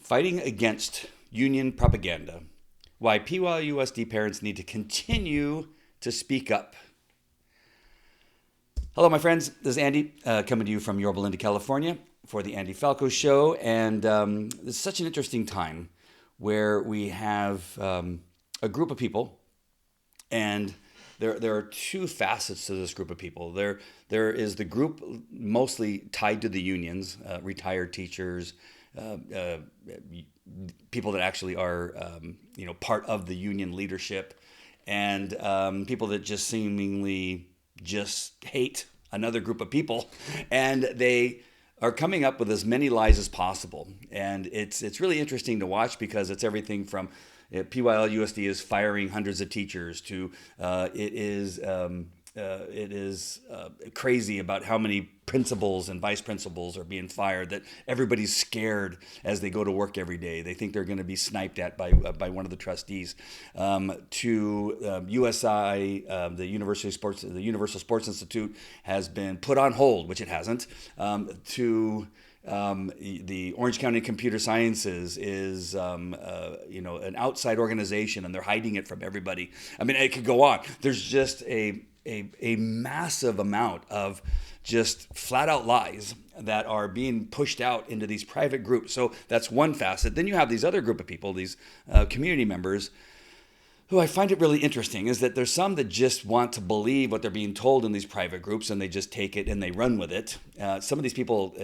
Fighting against union propaganda. Why PYLUSD parents need to continue to speak up. Hello, my friends. This is Andy coming to you from Yorba Linda, California for the Andy Falco Show. And this is such an interesting time where we have a group of people, and there are two facets to this group of people. There is the group mostly tied to the unions, retired teachers, people that actually are part of the union leadership, and people that just seemingly just hate another group of people, and they are coming up with as many lies as possible. And it's really interesting to watch because it's everything from PYLUSD is firing hundreds of teachers to it is crazy about how many principals and vice principals are being fired, that everybody's scared as they go to work every day. They think they're going to be sniped at by one of the trustees. To USI, the Universal Sports Institute has been put on hold, which it hasn't. To the Orange County Computer Sciences is an outside organization, and they're hiding it from everybody. I mean, it could go on. There's just a massive amount of just flat out lies that are being pushed out into these private groups. So that's one facet. Then you have these other group of people, these community members, who I find it really interesting, is that there's some that just want to believe what they're being told in these private groups, and they just take it and they run with it. Some of these people,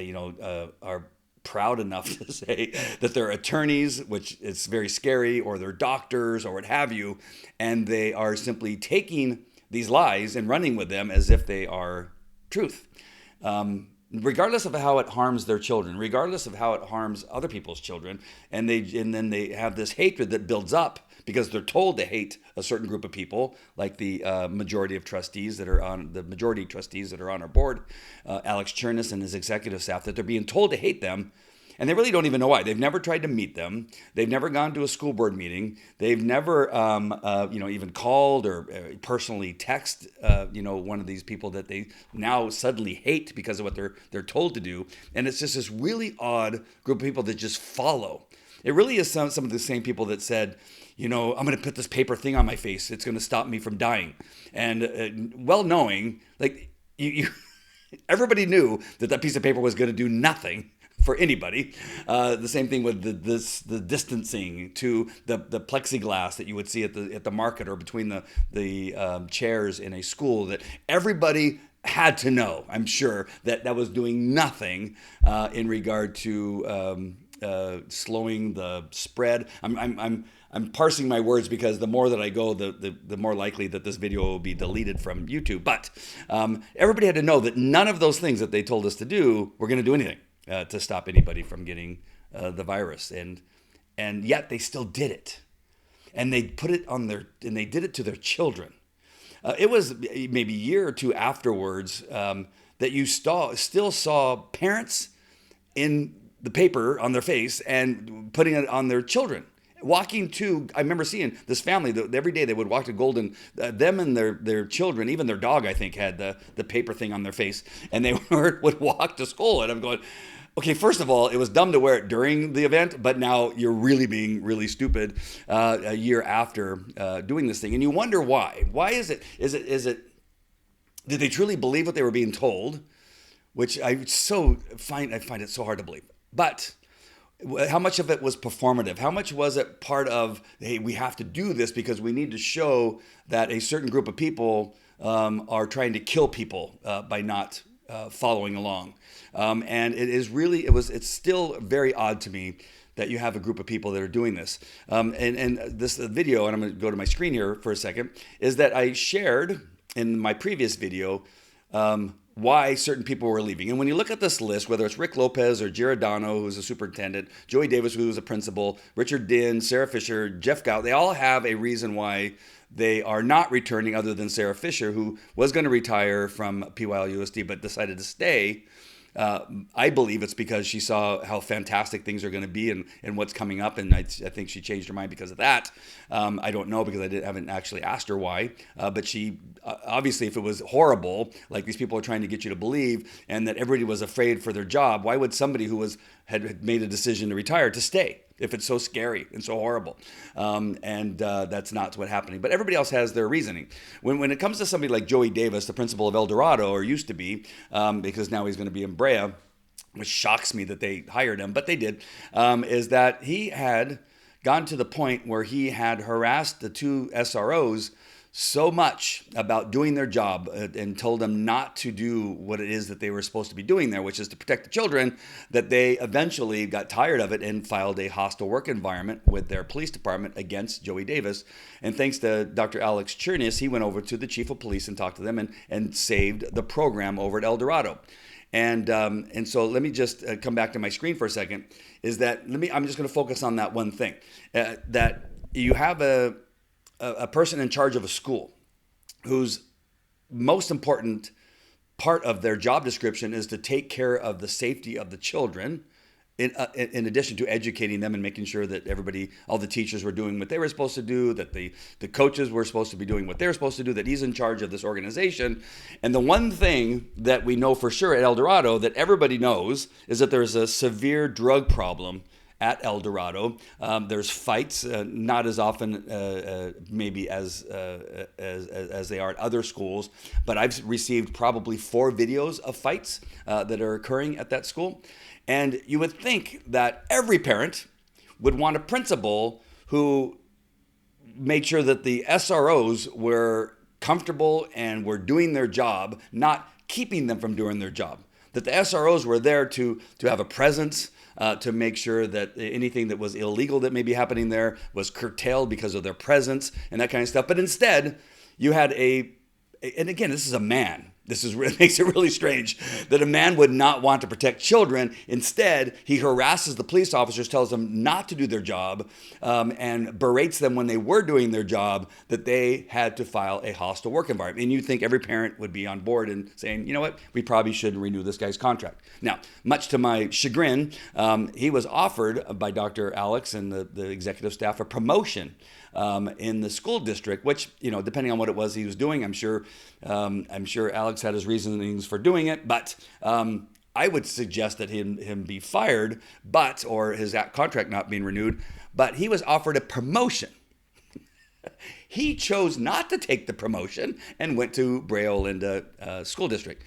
are proud enough to say that they're attorneys, which is very scary, or they're doctors or what have you, and they are simply taking these lies and running with them as if they are truth. Regardless of how it harms their children, regardless of how it harms other people's children, and then they have this hatred that builds up because they're told to hate a certain group of people, like the majority trustees that are on our board, Alex Chernis and his executive staff, that they're being told to hate them. And they really don't even know why. They've never tried to meet them. They've never gone to a school board meeting. They've never, even called or personally text, one of these people that they now suddenly hate because of what they're told to do. And it's just this really odd group of people that just follow. It really is some of the same people that said, I'm going to put this paper thing on my face. It's going to stop me from dying. And well knowing, like everybody knew that piece of paper was going to do nothing for anybody. The same thing with the distancing, to the plexiglass that you would see at the market or between the chairs in a school, that everybody had to know, I'm sure, that was doing nothing in regard to slowing the spread. I'm parsing my words because the more that I go, the more likely that this video will be deleted from YouTube. But everybody had to know that none of those things that they told us to do were going to do anything to stop anybody from getting the virus, and yet they still did it, and they put it on and they did it to their children. It was maybe a year or two afterwards that you still saw parents in the paper on their face and putting it on their children. I remember seeing this family that every day they would walk to Golden, them and their children, even their dog, I think, had the paper thing on their face, and they would walk to school. And I'm going, okay, first of all, it was dumb to wear it during the event, but now you're really being really stupid a year after doing this thing. And you wonder why. Why is it? Did they truly believe what they were being told? Which I find it so hard to believe. But how much of it was performative? How much was it part of, hey, we have to do this because we need to show that a certain group of people are trying to kill people by not following along? And it's still very odd to me that you have a group of people that are doing this. And this video, and I'm going to go to my screen here for a second, is that I shared in my previous video why certain people were leaving. And when you look at this list, whether it's Rick Lopez or Giordano, who's a superintendent, Joey Davis, who's a principal, Richard Dinh, Sarah Fisher, Jeff Gout, they all have a reason why they are not returning, other than Sarah Fisher, who was going to retire from PYLUSD but decided to stay. I believe it's because she saw how fantastic things are going to be and what's coming up, and I think she changed her mind because of that. I don't know, because haven't actually asked her why, but she obviously, if it was horrible, like these people are trying to get you to believe, and that everybody was afraid for their job, why would somebody who was had made a decision to retire to stay if it's so scary and so horrible. That's not what's happening. But everybody else has their reasoning. When it comes to somebody like Joey Davis, the principal of El Dorado, or used to be, because now he's going to be in Brea, which shocks me that they hired him, but they did, is that he had gotten to the point where he had harassed the two SROs so much about doing their job and told them not to do what it is that they were supposed to be doing there, which is to protect the children, that they eventually got tired of it and filed a hostile work environment with their police department against Joey Davis. And thanks to Dr. Alex Chernius, he went over to the chief of police and talked to them and saved the program over at El Dorado. And so let me just come back to my screen for a second. I'm just going to focus on that one thing, that you have a person in charge of a school whose most important part of their job description is to take care of the safety of the children, in addition to educating them and making sure that all the teachers were doing what they were supposed to do, that the coaches were supposed to be doing what they were supposed to do, that he's in charge of this organization. And the one thing that we know for sure at El Dorado that everybody knows is that there's a severe drug problem at El Dorado. There's fights, not as often maybe as they are at other schools, but I've received probably 4 videos of fights that are occurring at that school. And you would think that every parent would want a principal who made sure that the SROs were comfortable and were doing their job, not keeping them from doing their job. That the SROs were there to have a presence, to make sure that anything that was illegal that may be happening there was curtailed because of their presence and that kind of stuff. But instead, you had and again, this is a man. Makes it really strange that a man would not want to protect children. Instead, he harasses the police officers, tells them not to do their job, and berates them when they were doing their job, that they had to file a hostile work environment. And you'd think every parent would be on board and saying, you know what, we probably shouldn't renew this guy's contract. Now, much to my chagrin, he was offered by Dr. Alex and the executive staff a promotion in the school district, which, depending on what it was he was doing, I'm sure Alex had his reasonings for doing it, but I would suggest that him be fired, or his contract not being renewed. But he was offered a promotion. He chose not to take the promotion and went to Brea Olinda School District.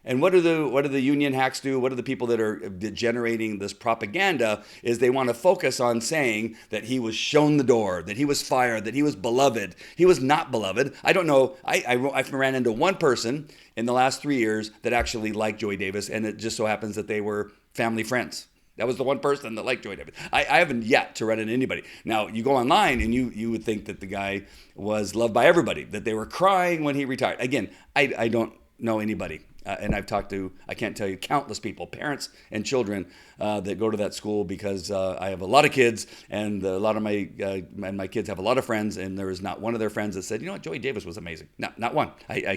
And what do the union hacks do? What do the people that are generating this propaganda is they want to focus on saying that he was shown the door, that he was fired, that he was beloved. He was not beloved. I don't know. I ran into one person in the last 3 years that actually liked Joey Davis, and it just so happens that they were family friends. That was the one person that liked Joey Davis. I haven't yet to run into anybody. Now, you go online and you would think that the guy was loved by everybody, that they were crying when he retired. Again, I don't know anybody. And I've talked to, I can't tell you, countless people, parents and children that go to that school, because I have a lot of kids, and a lot of my kids have a lot of friends, and there is not one of their friends that said, you know what, Joey Davis was amazing. Not one. I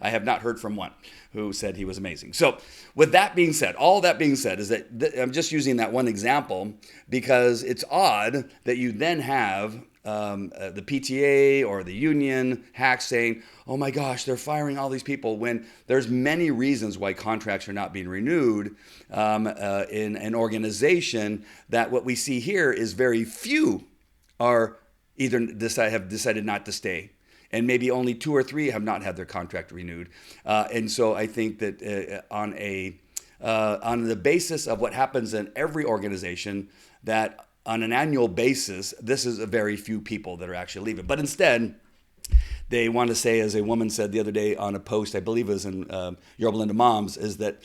have not heard from one who said he was amazing. So with that being said, all that being said is that I'm just using that one example because it's odd that you then have the PTA or the union hacks saying, oh my gosh, they're firing all these people, when there's many reasons why contracts are not being renewed in an organization. That what we see here is very few are either have decided not to stay, and maybe only 2 or 3 have not had their contract renewed. And so I think that on the basis of what happens in every organization, that on an annual basis, this is a very few people that are actually leaving. But instead, they want to say, as a woman said the other day on a post, I believe it was in Yorba Linda Moms, is that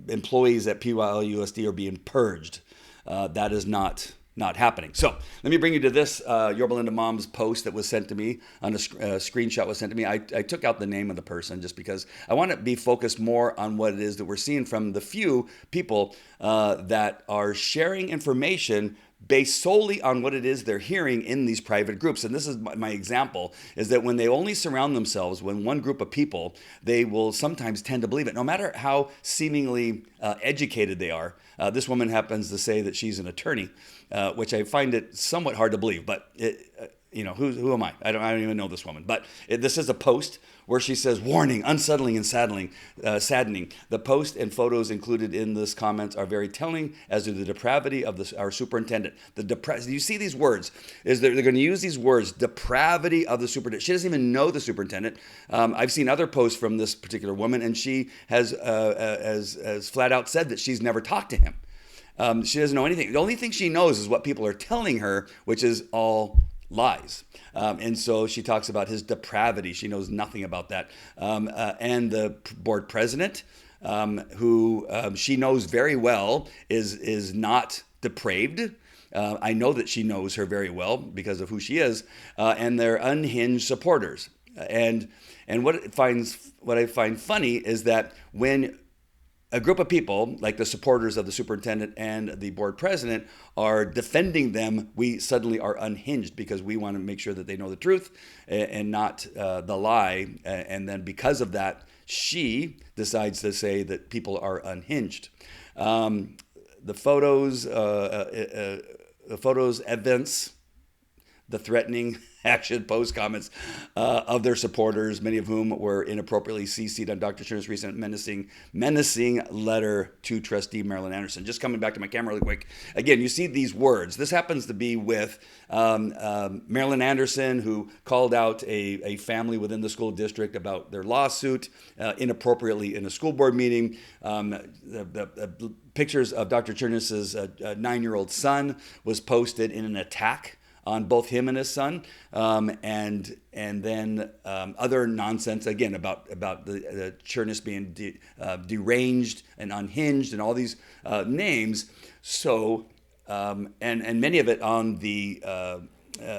employees at PYLUSD are being purged. That is not happening. So let me bring you to this Yorba Linda Moms post that was sent to me. On a screenshot was sent to me. I took out the name of the person just because I want to be focused more on what it is that we're seeing from the few people that are sharing information based solely on what it is they're hearing in these private groups. And this is my example, is that when they only surround themselves with one group of people, they will sometimes tend to believe it, no matter how seemingly educated they are. This woman happens to say that she's an attorney, which I find it somewhat hard to believe. But who am I? I don't even know this woman. But this is a post where she says, "Warning, unsettling and saddening. The post and photos included in this comments are very telling as to the depravity of our superintendent." You see these words? They're going to use these words, depravity of the superintendent. She doesn't even know the superintendent. I've seen other posts from this particular woman, and she has flat out said that she's never talked to him. She doesn't know anything. The only thing she knows is what people are telling her, which is all lies. And so she talks about his depravity. She knows nothing about that. And the board president, who she knows very well is not depraved. I know that she knows her very well because of who she is, and they're unhinged supporters. And what I find funny is that when a group of people, like the supporters of the superintendent and the board president, are defending them, we suddenly are unhinged because we want to make sure that they know the truth and not the lie. And then because of that, she decides to say that people are unhinged. The photos, evince the threatening action post comments of their supporters, many of whom were inappropriately CC'd on Dr. Cherner's recent menacing letter to trustee Marilyn Anderson. Just coming back to my camera really quick. Again, you see these words. This happens to be with Marilyn Anderson, who called out a family within the school district about their lawsuit inappropriately in a school board meeting. The pictures of Dr. Cherner's 9-year-old son was posted in an attack on both him and his son, and then other nonsense again about the Chernis being deranged and unhinged and all these names. So and many of it on the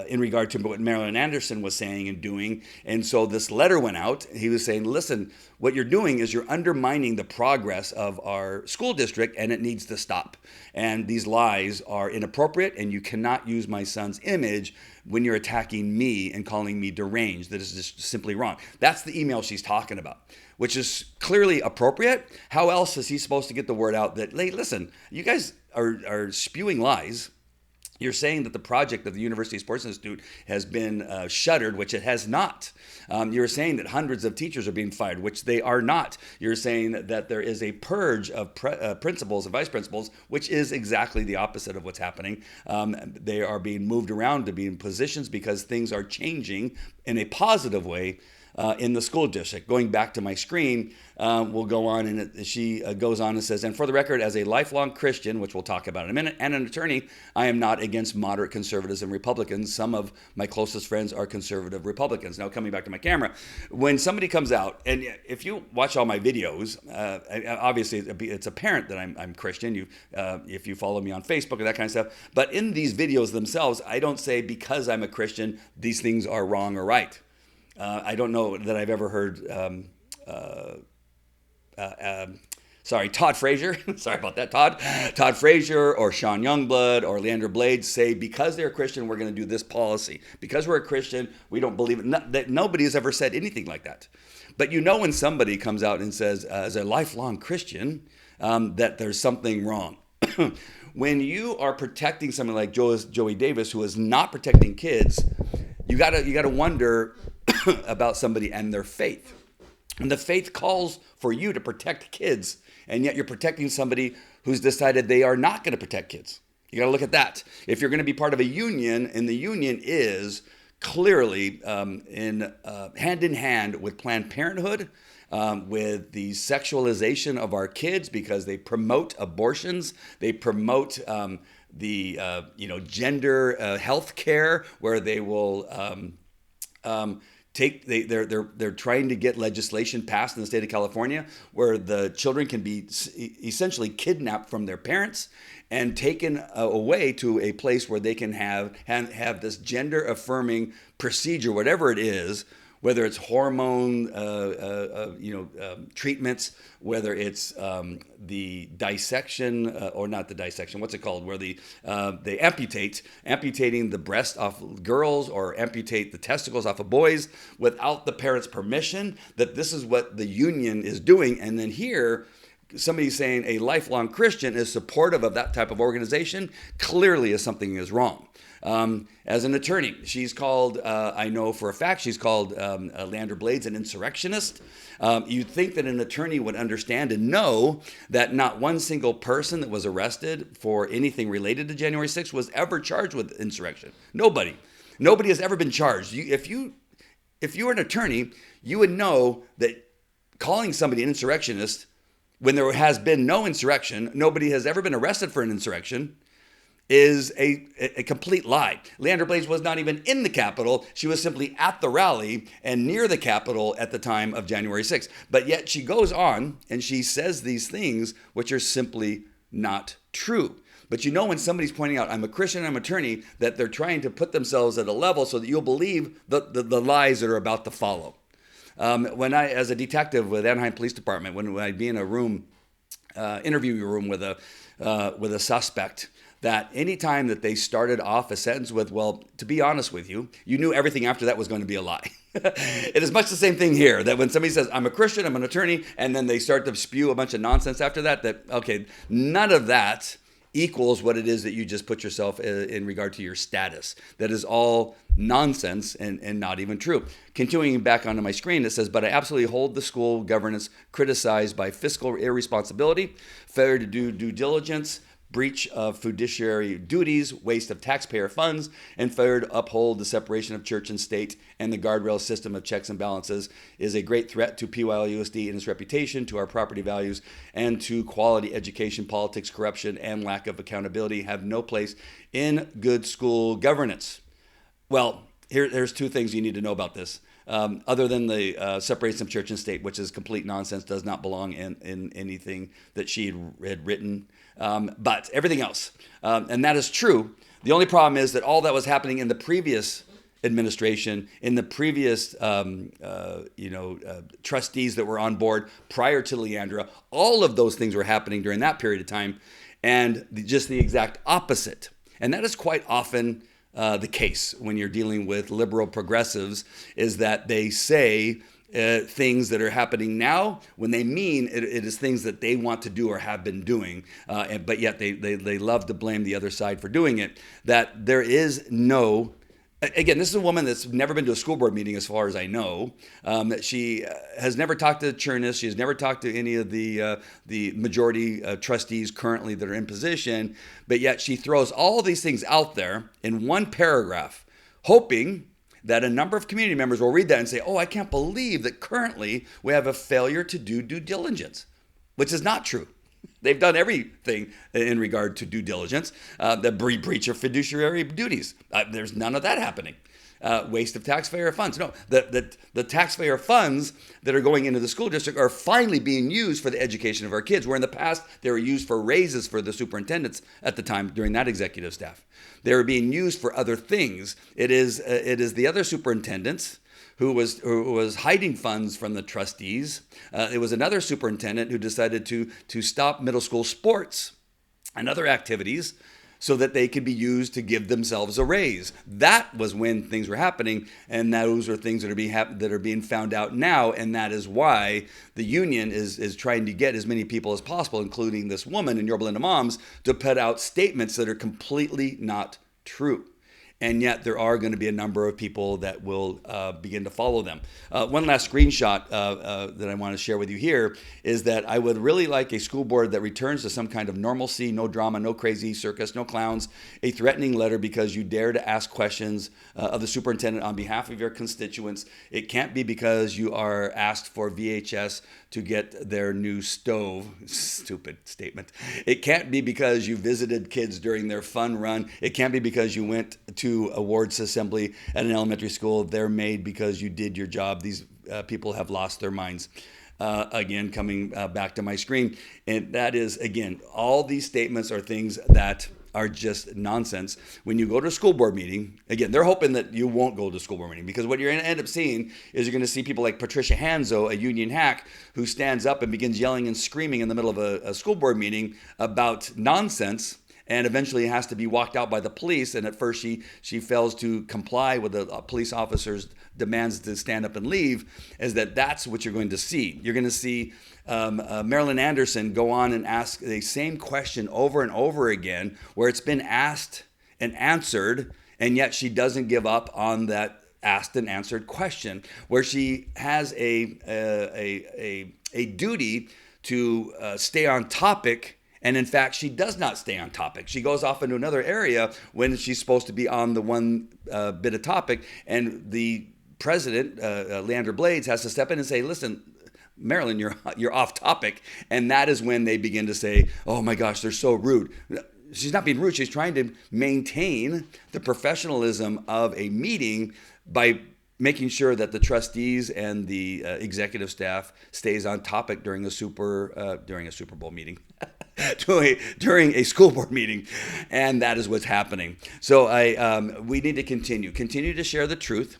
in regard to what Marilyn Anderson was saying and doing. And so this letter went out. He was saying, listen, what you're doing is you're undermining the progress of our school district, and it needs to stop. And these lies are inappropriate, and you cannot use my son's image when you're attacking me and calling me deranged. That is just simply wrong. That's the email she's talking about, which is clearly appropriate. How else is he supposed to get the word out that, hey, listen, you guys are spewing lies. You're saying that the project of the University Sports Institute has been shuttered, which it has not. You're saying that hundreds of teachers are being fired, which they are not. You're saying that there is a purge of principals and vice principals, which is exactly the opposite of what's happening. They are being moved around to be in positions because things are changing in a positive way in the school district. Going back to my screen, we'll go on, and she goes on and says, and for the record, as a lifelong Christian, which we'll talk about in a minute, and an attorney, I am not against moderate conservatives and Republicans. Some of my closest friends are conservative Republicans. Now, coming back to my camera, when somebody comes out, and if you watch all my videos, obviously it's apparent that I'm Christian. If you follow me on Facebook and that kind of stuff, but in these videos themselves, I don't say because I'm a Christian, these things are wrong or right. I don't know that I've ever heard, Todd Frazier, sorry about that, Todd Frazier or Sean Youngblood or Leander Blades say, because they're a Christian, we're going to do this policy. Because we're a Christian, we don't believe it. That nobody has ever said anything like that. But you know when somebody comes out and says, as a lifelong Christian, that there's something wrong. When you are protecting someone like Joey Davis, who is not protecting kids, you gotta wonder about somebody and their faith. And the faith calls for you to protect kids, and yet you're protecting somebody who's decided they are not going to protect kids. You got to look at that. If you're going to be part of a union, and the union is clearly hand in hand with Planned Parenthood, with the sexualization of our kids, because they promote abortions, they promote the gender health care, where they will they're trying to get legislation passed in the state of California where the children can be essentially kidnapped from their parents and taken away to a place where they can have this gender affirming procedure, whatever it is, whether it's hormone treatments, whether it's the dissection or not the dissection, what's it called, where they amputating the breast off girls or amputate the testicles off of boys without the parents' permission, that this is what the union is doing. And then here, somebody saying a lifelong Christian is supportive of that type of organization clearly is something is wrong. As an attorney, she's called, I know for a fact, she's called Leandra Blades an insurrectionist. You'd think that an attorney would understand and know that not one single person that was arrested for anything related to January 6th was ever charged with insurrection. Nobody. Nobody has ever been charged. If you were an attorney, you would know that calling somebody an insurrectionist when there has been no insurrection, nobody has ever been arrested for an insurrection, is a complete lie. Leandra Blades was not even in the Capitol. She was simply at the rally and near the Capitol at the time of January 6th. But yet she goes on and she says these things which are simply not true. But you know when somebody's pointing out, I'm a Christian, I'm an attorney, that they're trying to put themselves at a level so that you'll believe the lies that are about to follow. When I, as a detective with Anaheim Police Department, when I'd be in a room, interview room with a suspect, that anytime that they started off a sentence with, well, to be honest with you, you knew everything after that was going to be a lie. It is much the same thing here, that when somebody says, I'm a Christian, I'm an attorney, and then they start to spew a bunch of nonsense after that, okay, none of that equals what it is that you just put yourself in regard to your status. That is all nonsense and not even true. Continuing back onto my screen, it says, but I absolutely hold the school governance criticized by fiscal irresponsibility, failure to do due diligence, breach of fiduciary duties, waste of taxpayer funds, and failure to uphold the separation of church and state and the guardrail system of checks and balances is a great threat to PYLUSD and its reputation, to our property values, and to quality education. Politics, corruption, and lack of accountability have no place in good school governance. Well, there's two things you need to know about this. Other than the separation of church and state, which is complete nonsense, does not belong in anything that she had written. But everything else, and that is true. The only problem is that all that was happening in the previous administration, in the previous trustees that were on board prior to Leandra, all of those things were happening during that period of time, and just the exact opposite. And that is quite often the case when you're dealing with liberal progressives, is that they say things that are happening now when they mean it is things that they want to do or have been doing, but yet they love to blame the other side for doing it. That there is no, again, this is a woman that's never been to a school board meeting as far as I know. She has never talked to Chernus. She has never talked to any of the majority trustees currently that are in position, but yet she throws all these things out there in one paragraph, hoping that a number of community members will read that and say, oh, I can't believe that currently we have a failure to do due diligence, which is not true. They've done everything in regard to due diligence. The breach of fiduciary duties. There's none of that happening. Waste of taxpayer funds. No, the taxpayer funds that are going into the school district are finally being used for the education of our kids, where in the past they were used for raises for the superintendents at the time during that executive staff. They were being used for other things. It is the other superintendents who was hiding funds from the trustees. It was another superintendent who decided to stop middle school sports and other activities so that they could be used to give themselves a raise. That was when things were happening, and those are things that are being found out now, and that is why the union is trying to get as many people as possible, including this woman in Yorba Linda Moms, to put out statements that are completely not true. And yet there are going to be a number of people that will begin to follow them. One last screenshot that I want to share with you here is that I would really like a school board that returns to some kind of normalcy, no drama, no crazy circus, no clowns, a threatening letter because you dare to ask questions of the superintendent on behalf of your constituents. It can't be because you are asked for VHS to get their new stove. Stupid statement. It can't be because you visited kids during their fun run. It can't be because you went to awards assembly at an elementary school. They're made because you did your job. These people have lost their minds. Again, coming back to my screen. And that is, again, all these statements are things that are just nonsense. When you go to a school board meeting, again, they're hoping that you won't go to a school board meeting, because what you're going to end up seeing is you're going to see people like Patricia Hanzo, a union hack, who stands up and begins yelling and screaming in the middle of a school board meeting about nonsense. and eventually has to be walked out by the police. And at first she fails to comply with the police officer's demands to stand up and leave. That's what you're going to see. You're going to see Marilyn Anderson go on and ask the same question over and over again, where it's been asked and answered, and yet she doesn't give up on that asked and answered question, where she has a duty to stay on topic, and in fact she does not stay on topic. She goes off into another area when she's supposed to be on the one bit of topic, and the president, Leander Blades, has to step in and say, listen, Marilyn, you're off topic. And that is when they begin to say, oh my gosh, they're so rude. She's not being rude. She's trying to maintain the professionalism of a meeting by making sure that the trustees and the executive staff stays on topic during a Super Bowl meeting, during a school board meeting, and that is what's happening. So we need to continue to share the truth.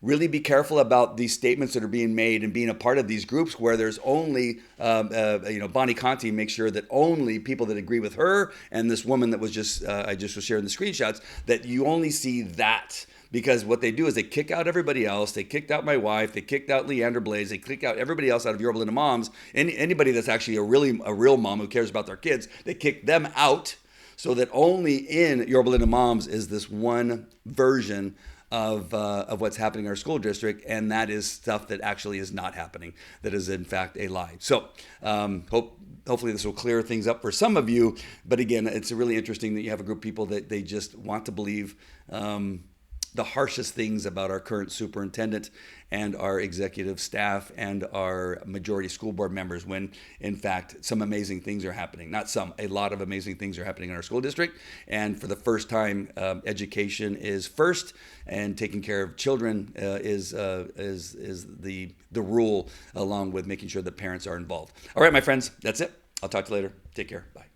Really be careful about these statements that are being made and being a part of these groups where there's only, Bonnie Conti makes sure that only people that agree with her and this woman that was I just was sharing the screenshots, that you only see that. Because what they do is they kick out everybody else. They kicked out my wife. They kicked out Leander Blades. They kicked out everybody else out of Yorba Linda Moms. Anybody that's actually a real mom who cares about their kids, they kick them out, so that only in Yorba Linda Moms is this one version of what's happening in our school district, and that is stuff that actually is not happening, that is in fact a lie. So hopefully this will clear things up for some of you, but again, it's really interesting that you have a group of people that they just want to believe the harshest things about our current superintendent and our executive staff and our majority school board members, when in fact some amazing things are happening. Not some, a lot of amazing things are happening in our school district. And for the first time, education is first, and taking care of children is the rule, along with making sure that parents are involved. All right, my friends, that's it. I'll talk to you later. Take care. Bye.